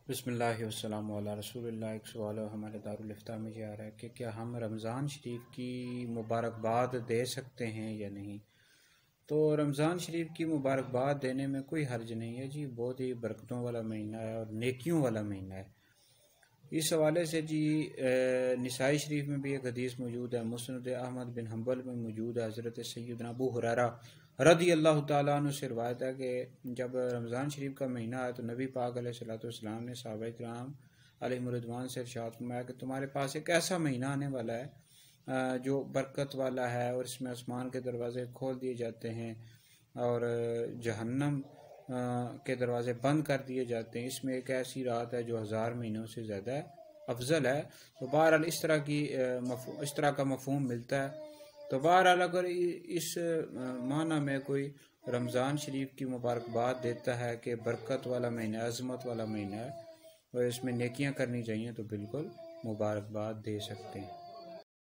بسم اللہ والسلام علی رسول اللہ۔ ایک سوال ہمارے دارالفتاء میں یہ آ رہا ہے کہ کیا ہم رمضان شریف کی مبارکباد دے سکتے ہیں یا نہیں؟ تو رمضان شریف کی مبارکباد دینے میں کوئی حرج نہیں ہے جی، بہت ہی برکتوں والا مہینہ ہے اور نیکیوں والا مہینہ ہے۔ اس حوالے سے جی نسائی شریف میں بھی ایک حدیث موجود ہے، مسند احمد بن حنبل میں موجود ہے، حضرت سیدنا ابو ہریرہ رضی اللہ تعالیٰ عنہ سے روایت ہے کہ جب رمضان شریف کا مہینہ آیا تو نبی پاک علیہ الصلوۃ والسلام نے صحابہ کرام علیہم رضوان سے ارشاد فرمایا کہ تمہارے پاس ایک ایسا مہینہ آنے والا ہے جو برکت والا ہے، اور اس میں آسمان کے دروازے کھول دیے جاتے ہیں اور جہنم کے دروازے بند کر دیے جاتے ہیں۔ اس میں ایک ایسی رات ہے جو 1000 مہینوں سے زیادہ افضل ہے۔ تو بہرحال اس طرح کا مفہوم ملتا ہے۔ تو بہرحال اگر اس معنی میں کوئی رمضان شریف کی مبارکباد دیتا ہے کہ برکت والا مہینہ ہے، عظمت والا مہینہ ہے اور اس میں نیکیاں کرنی چاہیے، تو بالکل مبارکباد دے سکتے ہیں۔